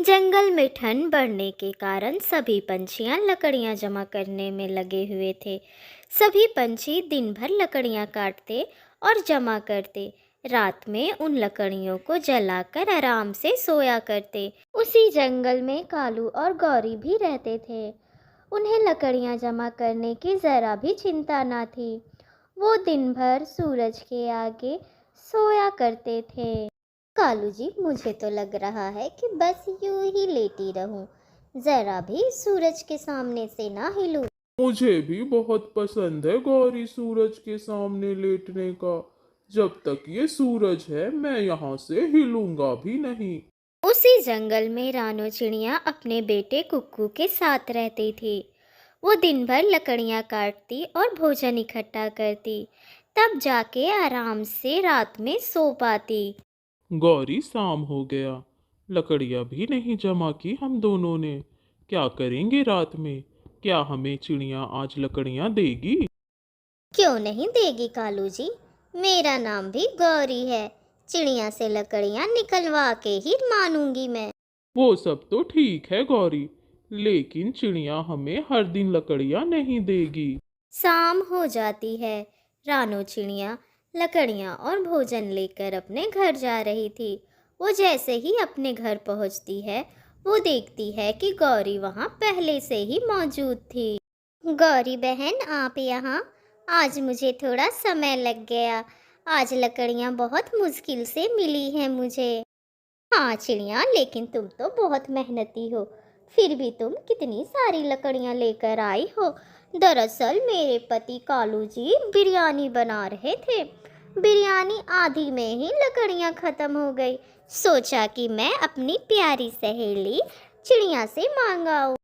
जंगल में ठंड बढ़ने के कारण सभी पंछियां लकड़ियां जमा करने में लगे हुए थे। सभी पंछी दिन भर लकड़ियां काटते और जमा करते। रात में उन लकड़ियों को जलाकर आराम से सोया करते। उसी जंगल में कालू और गौरी भी रहते थे। उन्हें लकड़ियां जमा करने की जरा भी चिंता न थी। वो दिन भर सूरज के आगे सोया करते थे। कालू जी, मुझे तो लग रहा है कि बस यूं ही लेटी रहूं, जरा भी सूरज के सामने से ना हिलूं। मुझे भी बहुत पसंद है गौरी सूरज के सामने लेटने का। जब तक ये सूरज है मैं यहाँ से हिलूंगा भी नहीं। उसी जंगल में रानो चिड़िया अपने बेटे कुक्कू के साथ रहती थी। वो दिन भर लकड़ियां काटती और भोजन इकट्ठा करती, तब जाके आराम से रात में सो पाती। गौरी, शाम हो गया, लकड़ियाँ भी नहीं जमा की हम दोनों ने। क्या करेंगे रात में? क्या हमें चिड़िया आज लकड़ियाँ देगी? क्यों नहीं देगी कालू जी, मेरा नाम भी गौरी है। चिड़िया से लकड़ियां निकलवा के ही मानूंगी मैं। वो सब तो ठीक है गौरी, लेकिन चिड़िया हमें हर दिन लकड़ियाँ नहीं देगी। शाम हो जाती है। रानो चिड़िया लकड़ियाँ और भोजन लेकर अपने घर जा रही थी। वो जैसे ही अपने घर पहुंचती है, वो देखती है कि गौरी वहाँ पहले से ही मौजूद थी। गौरी बहन, आप यहाँ? आज मुझे थोड़ा समय लग गया। आज लकड़ियाँ बहुत मुश्किल से मिली हैं मुझे। हाँ चिड़िया, लेकिन तुम तो बहुत मेहनती हो। फिर भी तुम कितनी सारी लकड़ियाँ लेकर आई हो। दरअसल मेरे पति कालू जी बिरयानी बना रहे थे। बिरयानी आधी में ही लकड़ियाँ खत्म हो गई। सोचा कि मैं अपनी प्यारी सहेली चिड़िया से मांगाऊँ।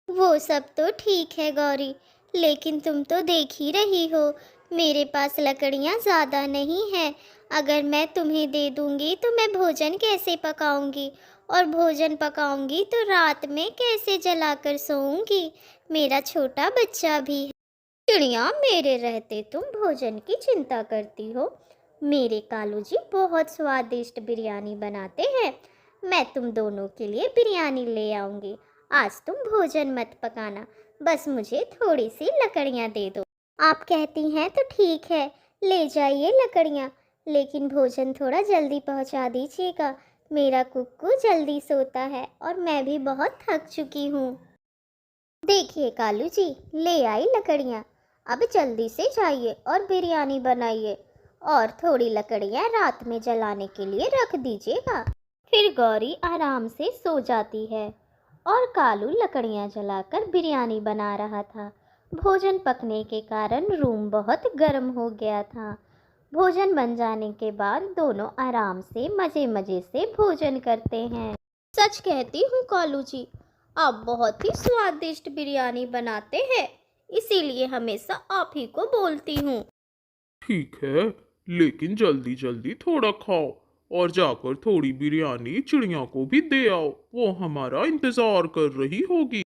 वो सब तो ठीक है गौरी, लेकिन तुम तो देख ही रही हो, मेरे पास लकड़ियाँ ज़्यादा नहीं है। अगर मैं तुम्हें दे दूँगी तो मैं भोजन कैसे पकाऊँगी, और भोजन पकाऊँगी तो रात में कैसे जलाकर सोऊँगी। मेरा छोटा बच्चा भी है। चिड़िया, मेरे रहते तुम भोजन की चिंता करती हो। मेरे कालू जी बहुत स्वादिष्ट बिरयानी बनाते हैं। मैं तुम दोनों के लिए बिरयानी ले आऊँगी। आज तुम भोजन मत पकाना, बस मुझे थोड़ी सी लकड़ियाँ दे दो। आप कहती हैं तो ठीक है, ले जाइए लकड़ियाँ, लेकिन भोजन थोड़ा जल्दी पहुँचा दीजिएगा। मेरा कुक्कू जल्दी सोता है और मैं भी बहुत थक चुकी हूँ। देखिए कालू जी, ले आई लकड़ियाँ। अब जल्दी से जाइए और बिरयानी बनाइए, और थोड़ी लकड़ियाँ रात में जलाने के लिए रख दीजिएगा। फिर गौरी आराम से सो जाती है और कालू लकड़ियाँ जलाकर बिरयानी बना रहा था। भोजन पकने के कारण रूम बहुत गर्म हो गया था। भोजन बन जाने के बाद दोनों आराम से मज़े मज़े से भोजन करते हैं। सच कहती हूँ कालू जी, आप बहुत ही स्वादिष्ट बिरयानी बनाते हैं, इसीलिए हमेशा आप ही को बोलती हूँ। ठीक है, लेकिन जल्दी जल्दी थोड़ा खाओ और जाकर थोड़ी बिरयानी चिड़िया को भी दे आओ। वो हमारा इंतजार कर रही होगी।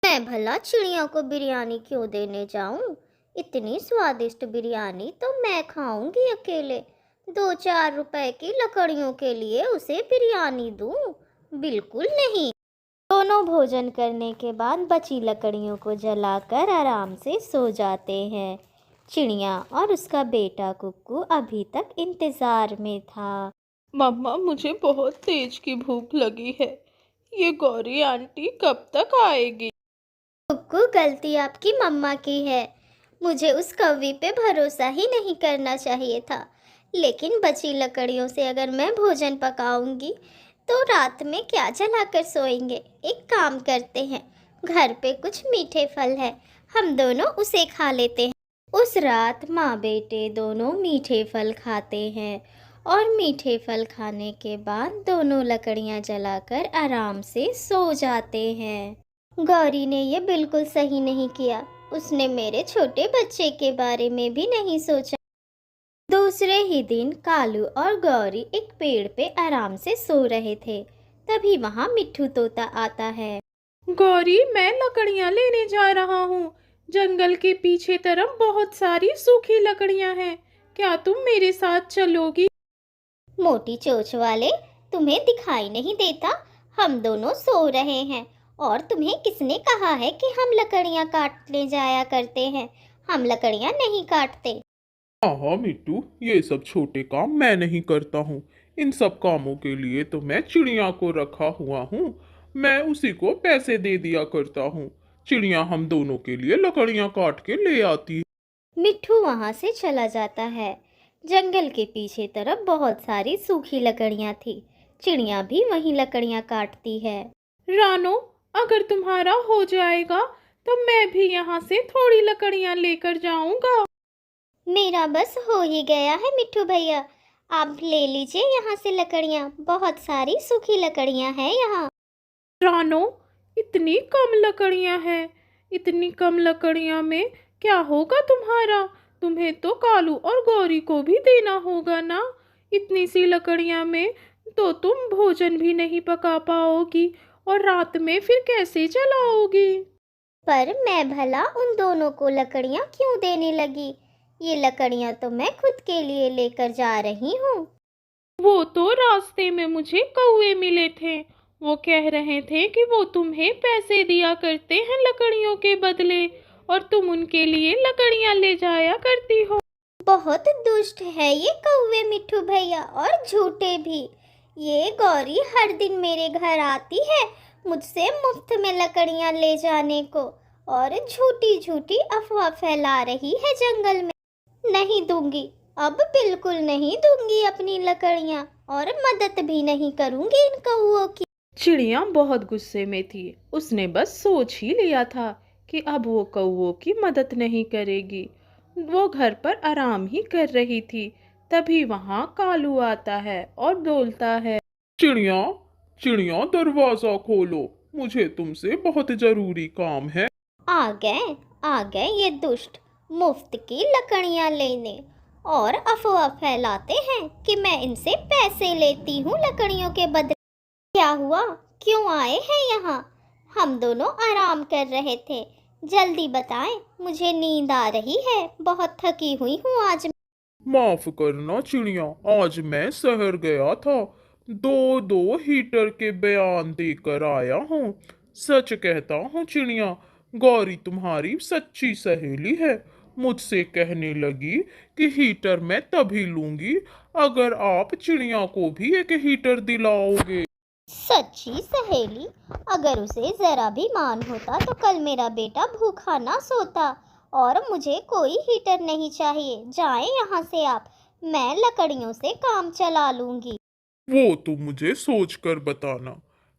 मैं भला चिड़िया को बिरयानी क्यों देने जाऊं? इतनी स्वादिष्ट बिरयानी तो मैं खाऊंगी अकेले। 2-4 रुपए की लकड़ियों के लिए उसे बिरयानी दूं? बिल्कुल नहीं। दोनों भोजन करने के बाद बची लकड़ियों को जलाकर आराम से सो जाते हैं। चिड़िया और उसका बेटा कुक्कू अभी तक इंतजार में था। मम्मा, मुझे बहुत तेज की भूख लगी है। ये गौरी आंटी कब तक आएगी? कुक्कू, गलती आपकी मम्मा की है। मुझे उस कौवी पे भरोसा ही नहीं करना चाहिए था। लेकिन बची लकड़ियों से अगर मैं भोजन पकाऊंगी तो रात में क्या जलाकर सोएंगे। एक काम करते हैं, घर पे कुछ मीठे फल है, हम दोनों उसे खा लेते हैं। उस रात माँ बेटे दोनों मीठे फल खाते हैं, और मीठे फल खाने के बाद दोनों लकड़ियाँ जलाकर आराम से सो जाते हैं। गौरी ने ये बिल्कुल सही नहीं किया। उसने मेरे छोटे बच्चे के बारे में भी नहीं सोचा। दूसरे ही दिन कालू और गौरी एक पेड़ पे आराम से सो रहे थे। तभी वहाँ मिट्ठू तोता आता है। गौरी, मैं लकड़ियाँ लेने जा रहा हूँ। जंगल के पीछे तरफ बहुत सारी सूखी लकड़ियाँ हैं। क्या तुम मेरे साथ चलोगी? मोटी चोंच वाले, तुम्हें दिखाई नहीं देता? हम दोनों सो रहे हैं और तुम्हें किसने कहा है कि हम लकड़ियाँ काटने जाया करते हैं? हम लकड़ियाँ नहीं काटते। हाँ हाँ मिट्टू, ये सब छोटे काम मैं नहीं करता हूँ। इन सब कामों के लिए तो मैं चिड़िया को रखा हुआ हूँ। मैं उसी को पैसे दे दिया करता हूँ। चिड़िया हम दोनों के लिए लकड़ियाँ काट के ले आती है। मिट्ठू वहाँ से चला जाता है। जंगल के पीछे तरफ बहुत सारी सूखी लकड़ियाँ थी। चिड़िया भी वहीं लकड़ियाँ काटती है। रानो, अगर तुम्हारा हो जाएगा तो मैं भी यहाँ से थोड़ी लकड़ियाँ लेकर जाऊंगा। मेरा बस हो ही गया है मिट्ठू भैया, आप ले लीजिए यहाँ से लकड़ियाँ, बहुत सारी सूखी लकड़ियाँ हैं यहाँ। रानो, इतनी कम लकड़ियाँ हैं। इतनी कम लकड़ियाँ में क्या होगा तुम्हारा? तुम्हें तो कालू और गौरी को भी देना होगा ना। इतनी सी लकड़ियाँ में तो तुम भोजन भी नहीं पका पाओगी और रात में फिर कैसे चलाओगी? पर मैं भला उन दोनों को लकड़ियाँ क्यों देने लगी? ये लकड़ियाँ तो मैं खुद के लिए लेकर जा रही हूँ। वो तो रास्ते में मुझे कौवे मिले थे। वो कह रहे थे कि वो तुम्हें पैसे दिया करते हैं लकड़ियों के बदले और तुम उनके लिए लकड़ियाँ ले जाया करती हो। बहुत दुष्ट है ये कौवे मिट्ठू भैया, और झूठे भी। ये गौरी हर दिन मेरे घर आती है मुझसे मुफ्त में लकड़ियाँ ले जाने को, और झूठी झूठी अफवाह फैला रही है जंगल में। नहीं दूंगी, अब बिल्कुल नहीं दूंगी अपनी लकड़ियाँ, और मदद भी नहीं करूंगी इन कौवों की। चिड़िया बहुत गुस्से में थी। उसने बस सोच ही लिया था कि अब वो कौवों की मदद नहीं करेगी। वो घर पर आराम ही कर रही थी। तभी वहाँ कालू आता है और बोलता है, चिड़िया, चिड़िया दरवाजा खोलो, मुझे तुमसे बहुत जरूरी काम है। आ गए ये दुष्ट मुफ्त की लकड़ियाँ लेने, और अफवाह फैलाते हैं कि मैं इनसे पैसे लेती हूँ लकड़ियों के बदले। क्या हुआ? क्यों आए हैं यहाँ? हम दोनों आराम कर रहे थे। जल्दी बताएं, मुझे नींद आ रही है, बहुत थकी हुई हूँ आज। माफ करना चिड़िया, आज मैं शहर गया था। दो दो हीटर के बयान देकर आया हूँ। सच कहता हूँ चिड़िया, गौरी तुम्हारी सच्ची सहेली है। मुझसे कहने लगी कि हीटर मैं तभी लूंगी अगर आप चिड़िया को भी एक हीटर दिलाओगे। सच्ची सहेली? अगर उसे जरा भी मान होता तो कल मेरा बेटा भूखा ना सोता। और मुझे कोई हीटर नहीं चाहिए, जाएं यहाँ से आप। मैं लकड़ियों से काम चला लूंगी। वो तो मुझे सोच कर बताना,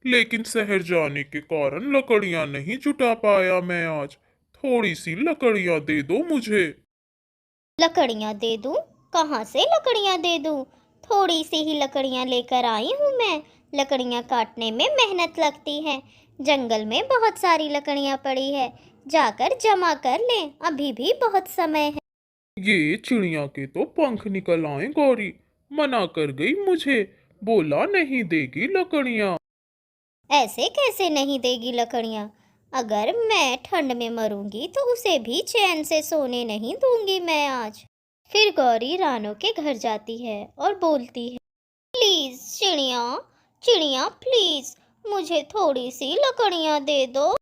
लेकिन शहर जाने के कारण लकड़ियां नहीं जुटा पाया मैं आज। थोड़ी सी लकड़ियां दे दो मुझे। लकड़ियाँ दे दूँ? कहाँ से लकड़ियाँ दे दूँ? थोड़ी सी ही लकड़ियाँ लेकर आई हूँ मैं। लकड़ियाँ काटने में मेहनत लगती है। जंगल में बहुत सारी लकड़ियाँ पड़ी है, जाकर जमा कर लें, अभी भी बहुत समय है। ये चिड़िया के तो पंख निकल आए गौरी, मना कर गई मुझे, बोला नहीं देगी लकड़ियां। ऐसे कैसे नहीं देगी लकड़ियाँ? अगर मैं ठंड में मरूंगी तो उसे भी चैन से सोने नहीं दूंगी मैं आज। फिर गौरी रानो के घर जाती है और बोलती है, प्लीज चिड़िया, चिड़िया प्लीज, मुझे थोड़ी सी लकड़ियाँ दे दो।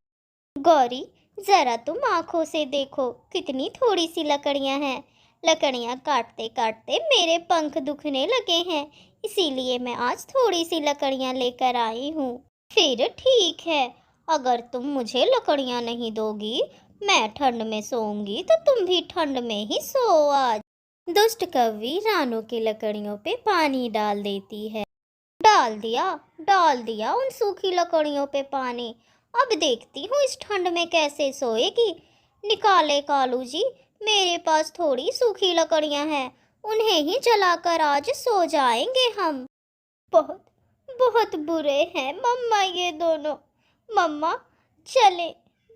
गौरी, जरा तुम आंखों से देखो कितनी थोड़ी सी लकड़ियाँ हैं। लकड़ियाँ काटते काटते मेरे पंख दुखने लगे हैं, इसीलिए मैं आज थोड़ी सी लकड़ियाँ लेकर आई हूँ। फिर ठीक है, अगर तुम मुझे लकड़ियाँ नहीं दोगी, मैं ठंड में सोऊंगी तो तुम भी ठंड में ही सो आज। दुष्ट कौवी रानो की लकड़ियों पे पानी डाल देती है। डाल दिया उन सूखी लकड़ियों पे पानी। अब देखती हूँ इस ठंड में कैसे सोएगी। निकाले कालू जी, मेरे पास थोड़ी सूखी लकड़ियाँ हैं, उन्हें ही जलाकर आज सो जाएंगे हम। बहुत बहुत बुरे हैं मम्मा ये दोनों। मम्मा, चले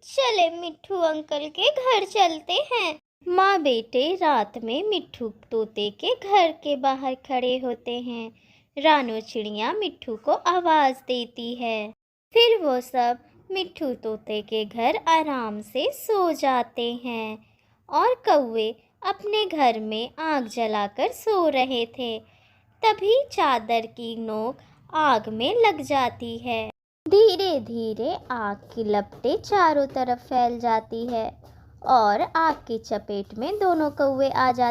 चले मिट्ठू अंकल के घर चलते हैं। माँ बेटे रात में मिट्ठू तोते के घर के बाहर खड़े होते हैं। रानो चिड़िया मिट्ठू को आवाज़ देती है। फिर वो सब मिट्ठू तोते के घर आराम से सो जाते हैं, और कौवे अपने घर में आग जलाकर सो रहे थे। तभी चादर की नोक आग में लग जाती है। धीरे धीरे आग की लपटें चारों तरफ फैल जाती है और आग की चपेट में दोनों कौवे आ जाते